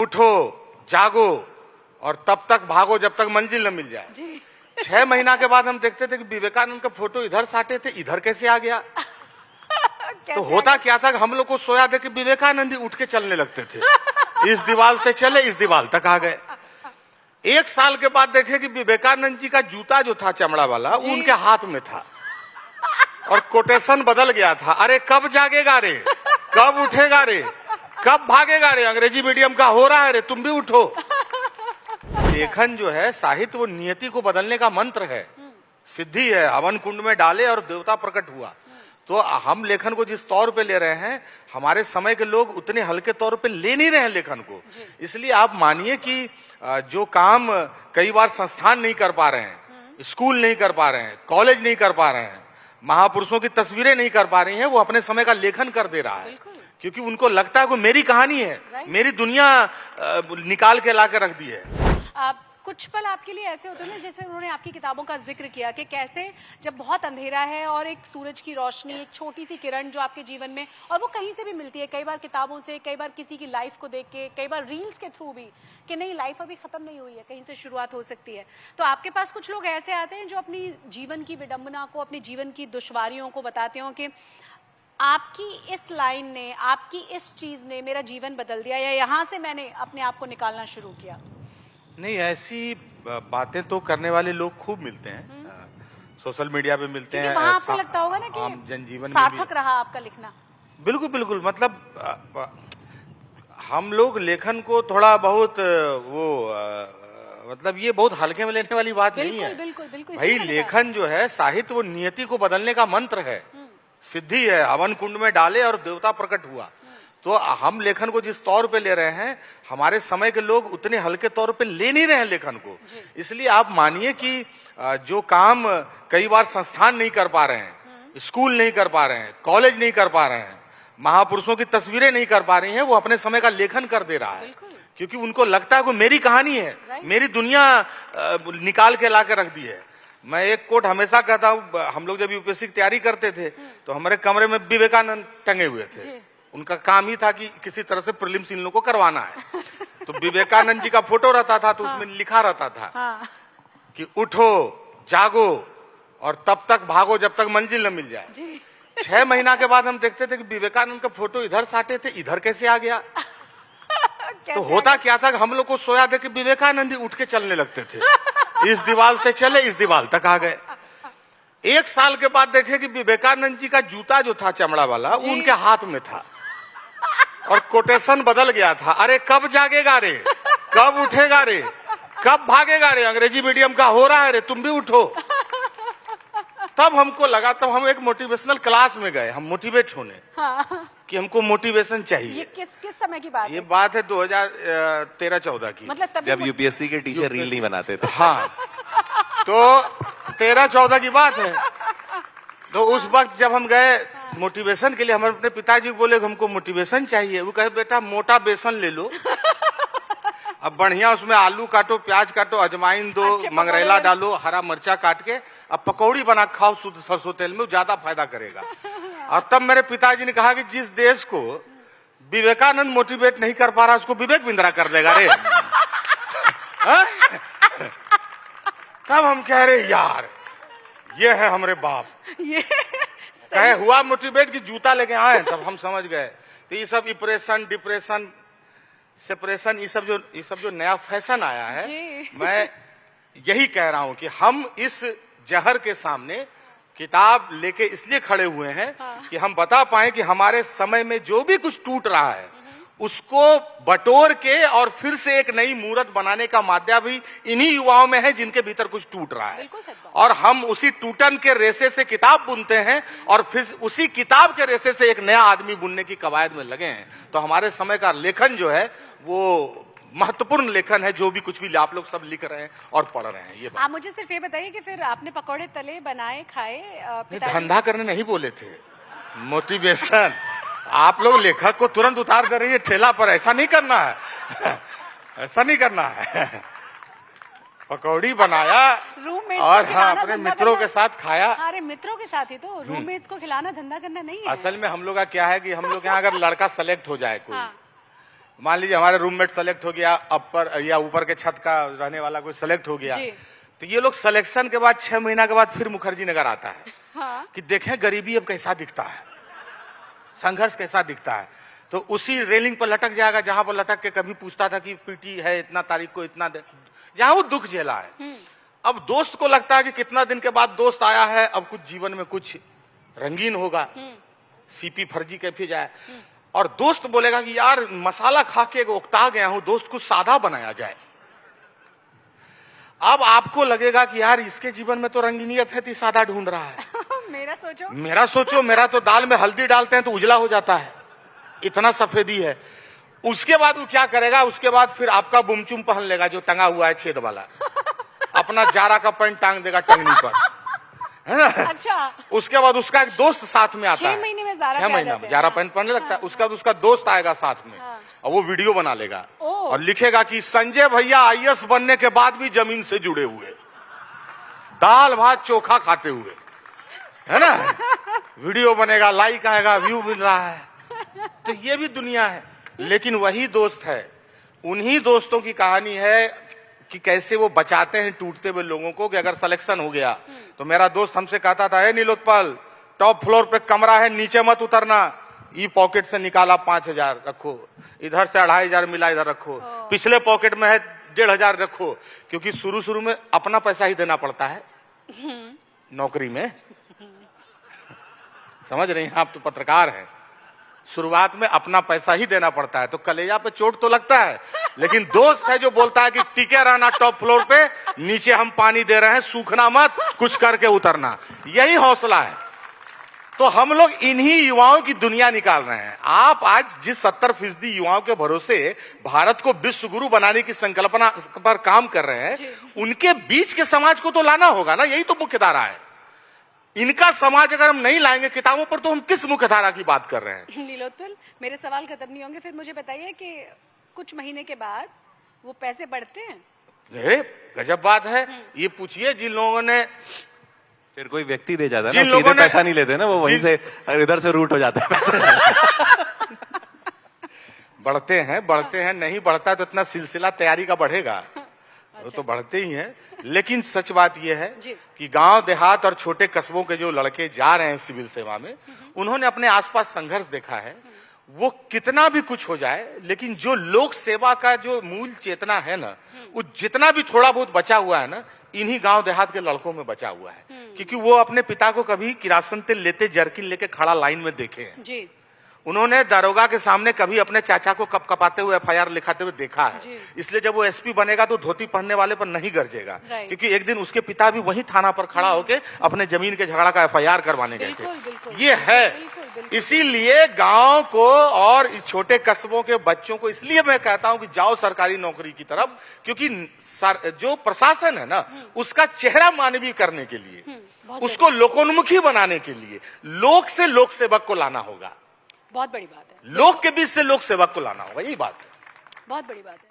उठो, जागो और तब तक भागो जब तक मंजिल न मिल जाए। 6 महीना के बाद हम देखते थे कि विवेकानंद का फोटो इधर साटे थे, इधर कैसे आ गया? तो होता क्या था कि हम लोग को सोया दे कि विवेकानंद ही उठ के चलने लगते थे। इस दीवार से चले, इस दीवार तक आ गए। 1 साल के बाद देखे कि विवेकानंद जी का जूता जो था चमड़ा वाला, उनके हाथ में था और कोटेशन बदल गया था। अरे कब जागेगा रे, कब उठेगा रे, कब भागेगा रे, अंग्रेजी मीडियम का हो रहा है रे, तुम भी उठो। लेखन जो है, साहित्य, वो नियति को बदलने का मंत्र है, सिद्धि है। हवन कुंड में डाले और देवता प्रकट हुआ। तो हम लेखन को जिस तौर पे ले रहे हैं, हमारे समय के लोग उतने हल्के तौर पे ले नहीं रहे हैं लेखन को। इसलिए आप मानिए कि जो काम कई बार संस्थान नहीं कर पा रहे हैं, स्कूल नहीं कर पा रहे हैं, कॉलेज नहीं कर पा रहे हैं, महापुरुषों की तस्वीरें नहीं कर पा रही हैं, वो अपने समय का लेखन कर दे रहा है। क्योंकि उनको लगता है कि मेरी कहानी है, मेरी दुनिया निकाल के ला के रख दी है। कुछ पल आपके लिए ऐसे होते हैं ना, जैसे उन्होंने आपकी किताबों का जिक्र किया कि कैसे जब बहुत अंधेरा है और एक सूरज की रोशनी, एक छोटी सी किरण जो आपके जीवन में, और वो कहीं से भी मिलती है, कई बार किताबों से, कई बार किसी की लाइफ को देख के, कई बार रील्स के थ्रू भी, कि नहीं लाइफ अभी खत्म नहीं हुई है, कहीं से शुरुआत हो सकती है। तो आपके पास कुछ लोग ऐसे आते हैं जो अपनी जीवन की विडंबना को, अपनी जीवन की दुश्वारियों को बताते हो कि आपकी इस लाइन ने, आपकी इस चीज ने मेरा जीवन बदल दिया, या यहाँ से मैंने अपने आप को निकालना शुरू किया। नहीं, ऐसी बातें तो करने वाले लोग खूब मिलते हैं, सोशल मीडिया पे मिलते हैं। वहाँ आपको लगता होगा ना कि जनजीवन सार्थक रहा आपका लिखना। बिल्कुल बिल्कुल। मतलब हम लोग लेखन को थोड़ा बहुत मतलब ये बहुत हल्के में लेने वाली बात नहीं है। बिल्कुल बिल्कुल। भाई लेखन जो है, साहित्य, वो नियति को बदलने का मंत्र है, सिद्धि है। हवन कुंड में डाले और देवता प्रकट हुआ। तो हम लेखन को जिस तौर पे ले रहे हैं, हमारे समय के लोग उतने हल्के तौर पे ले नहीं रहे हैं लेखन को। इसलिए आप मानिए कि जो काम कई बार संस्थान नहीं कर पा रहे हैं, स्कूल नहीं कर पा रहे हैं, कॉलेज नहीं कर पा रहे हैं, महापुरुषों की तस्वीरें नहीं कर पा रही हैं, वो अपने समय का लेखन कर दे रहा है। क्योंकि उनको लगता है कि मेरी कहानी है, मेरी दुनिया निकाल के ला के रख दी है। मैं एक कोट हमेशा कहता हूँ, हम लोग जब यूपीएससी की तैयारी करते थे तो हमारे कमरे में विवेकानंद टंगे हुए थे। उनका काम ही था कि किसी तरह से प्रीलिम्स इन लोगों को करवाना है। तो विवेकानंद जी का फोटो रहता था, तो उसमें लिखा रहता था कि उठो, जागो और तब तक भागो जब तक मंजिल न मिल जाए। 6 महीना के बाद हम देखते थे कि विवेकानंद का फोटो इधर साटे थे, इधर कैसे आ गया? तो होता क्या था कि हम लोग को सोया दे कि विवेकानंद ही उठ के चलने लगते थे। इस दीवार से चले, इस दीवार तक आ गए। 1 साल के बाद देखे कि विवेकानंद जी का जूता जो था चमड़ा वाला, उनके हाथ में था और कोटेशन बदल गया था। अरे कब जागेगा रे, कब उठेगा रे, कब भागेगा रे, अंग्रेजी मीडियम का हो रहा है रे, तुम भी उठो। तब हमको लगा, तब हम एक मोटिवेशनल क्लास में गए, हम मोटिवेट होने कि हमको मोटिवेशन चाहिए। ये किस समय की बात है? ये बात है 2013-14 की, मतलब जब यूपीएससी के टीचर रील नहीं बनाते थे। हाँ, तो 13-14 की बात है। तो उस वक्त जब हम गए मोटिवेशन के लिए, हमारे अपने पिताजी बोले हमको मोटिवेशन चाहिए। वो कहे बेटा मोटा बेसन ले लो, अब बढ़िया उसमें आलू काटो, प्याज काटो, अजवाइन दो, मंगरेला डालो, हरा मिर्चा काट के अब पकौड़ी बना खाओ शुद्ध सरसों तेल में, ज्यादा फायदा करेगा। और तब मेरे पिताजी ने कहा कि जिस देश को विवेकानंद मोटिवेट नहीं कर पा रहा, उसको विवेक बिंद्रा कर देगा रे। तब हम कह रहे यार, ये है हमारे बाप। कहे हुआ मोटिवेट की जूता लेके आए, तब हम समझ गए। तो ये सब डिप्रेशन, सेपरेशन, ये सब जो नया फैशन आया है, मैं यही कह रहा हूं कि हम इस जहर के सामने किताब लेके इसलिए खड़े हुए हैं कि हम बता पाए कि हमारे समय में जो भी कुछ टूट रहा है, उसको बटोर के और फिर से एक नई मूर्त बनाने का माध्यम भी इन्हीं युवाओं में है जिनके भीतर कुछ टूट रहा है। और हम उसी टूटन के रेशे से किताब बुनते हैं और फिर उसी किताब के रेशे से एक नया आदमी बुनने की कवायद में लगे हैं। तो हमारे समय का लेखन जो है वो महत्वपूर्ण लेखन है, जो भी कुछ भी आप लोग सब लिख रहे हैं और पढ़ रहे हैं। ये आप मुझे सिर्फ ये बताइए कि फिर आपने पकौड़े तले, बनाए, खाए? धंधा करने नहीं बोले थे, मोटिवेशन। आप लोग लेखक को तुरंत उतार दे रही है ठेला पर, ऐसा नहीं करना है। ऐसा नहीं करना है। पकौड़ी बनाया और हाँ, अपने मित्रों के साथ खाया। अरे मित्रों के साथ ही तो, रूममेट्स को खिलाना धंधा करना नहीं है। असल में हम लोग का क्या है कि हम लोग यहाँ अगर लड़का सेलेक्ट हो जाए कोई, मान लीजिए हमारे रूममेट सेलेक्ट हो गया, अपर या ऊपर के छत का रहने वाला कोई सेलेक्ट हो गया, जी। तो ये लोग सिलेक्शन के बाद 6 महीना के बाद फिर मुखर्जी नगर आता है हाँ। कि देखें गरीबी अब कैसा दिखता है, संघर्ष कैसा दिखता है। तो उसी रेलिंग पर लटक जाएगा जहां पर लटक के कभी पूछता था कि पीटी है इतना तारीख को इतना जहां वो दुख झेला है। अब दोस्त को लगता है कि कितना दिन के बाद दोस्त आया है, अब कुछ जीवन में कुछ रंगीन होगा, सीपी फर्जी कैफी जाए, और दोस्त बोलेगा कि यार मसाला खा के उकता गया हूं, दोस्त कुछ सादा बनाया जाए। अब आपको लगेगा कि यार इसके जीवन में तो रंगीनियत है, तो सादा ढूंढ रहा है। मेरा सोचो, मेरा तो दाल में हल्दी डालते हैं तो उजला हो जाता है, इतना सफेदी है। उसके बाद वो क्या करेगा, उसके बाद फिर आपका बुमचुम पहन लेगा जो टंगा हुआ है छेद वाला, अपना जारा का पैंट टांग देगा टंगनी पर, है ना। अच्छा। उसके बाद उसका एक दोस्त साथ में आता है, 6 महीने में 6 महीना में जारा पैंट पहनने लगता है। उसके बाद उसका दोस्त आएगा साथ में, और वो वीडियो बना लेगा और लिखेगा कि संजय भैया IAS बनने के बाद भी जमीन से जुड़े हुए, दाल भात चोखा खाते हुए, है ना। वीडियो बनेगा, लाइक आएगा, व्यू मिल रहा है। तो ये भी दुनिया है, लेकिन वही दोस्त है, उन्हीं दोस्तों की कहानी है कि कैसे वो बचाते हैं टूटते हुए लोगों को। कि अगर सिलेक्शन हो गया तो मेरा दोस्त हमसे कहता था, हे नीलोत्पल, टॉप फ्लोर पे कमरा है, नीचे मत उतरना। ई पॉकेट से निकाला 5,000 रखो, इधर से 2,500 मिला इधर रखो, पिछले पॉकेट में है 1,500 रखो, क्योंकि शुरू में अपना पैसा ही देना पड़ता है नौकरी में। समझ रही हैं आप, तो पत्रकार हैं, शुरुआत में अपना पैसा ही देना पड़ता है, तो कलेजा पे चोट तो लगता है, लेकिन दोस्त है जो बोलता है कि टिके रहना टॉप फ्लोर पे, नीचे हम पानी दे रहे हैं, सूखना मत, कुछ करके उतरना, यही हौसला है। तो हम लोग इन्हीं युवाओं की दुनिया निकाल रहे हैं। आप आज जिस 70% युवाओं के भरोसे भारत को विश्व गुरु बनाने की संकल्पना पर काम कर रहे हैं, उनके बीच के समाज को तो लाना होगा ना, यही तो मुख्य धारा है। इनका समाज अगर हम नहीं लाएंगे किताबों पर, तो हम किस मुख्य धारा की बात कर रहे हैं। नीलोत्पल, मेरे सवाल खत्म नहीं होंगे, फिर मुझे बताइए कि कुछ महीने के बाद वो पैसे बढ़ते हैं? गजब बात है। ये पूछिए जिन लोगों ने, फिर कोई व्यक्ति दे जाता है ना, सीधे पैसा नहीं लेते ना, वो वहीं से इधर से रूट हो जाता है। बढ़ते हैं, नहीं बढ़ता तो इतना सिलसिला तैयारी का बढ़ेगा। वो तो बढ़ते ही हैं, लेकिन सच बात यह है कि गांव देहात और छोटे कस्बों के जो लड़के जा रहे हैं सिविल सेवा में, उन्होंने अपने आसपास संघर्ष देखा है। वो कितना भी कुछ हो जाए, लेकिन जो लोक सेवा का जो मूल चेतना है ना, वो जितना भी थोड़ा बहुत बचा हुआ है ना, इन्हीं गांव देहात के लड़कों में बचा हुआ है। क्योंकि वो अपने पिता को कभी किरासन तेल लेते जर्किन लेके खड़ा लाइन में देखे हैं जी। उन्होंने दारोगा के सामने कभी अपने चाचा को कपकपाते हुए FIR लिखाते हुए देखा है। इसलिए जब वो SP बनेगा तो धोती पहनने वाले पर नहीं गरजेगा, क्योंकि एक दिन उसके पिता भी वही थाना पर खड़ा होके अपने जमीन के झगड़ा का FIR करवाने गए थे। ये है, इसीलिए गांव को और इस छोटे कस्बों के बच्चों को इसलिए मैं कहता हूं कि जाओ सरकारी नौकरी की तरफ, क्योंकि जो प्रशासन है ना, उसका चेहरा मानवीय करने के लिए, उसको लोकोन्मुखी बनाने के लिए लोक से लोक सेवक को लाना होगा। बहुत बड़ी बात है, लोक के बीच से लोक सेवक को लाना होगा, यही बात है। बहुत बड़ी बात है।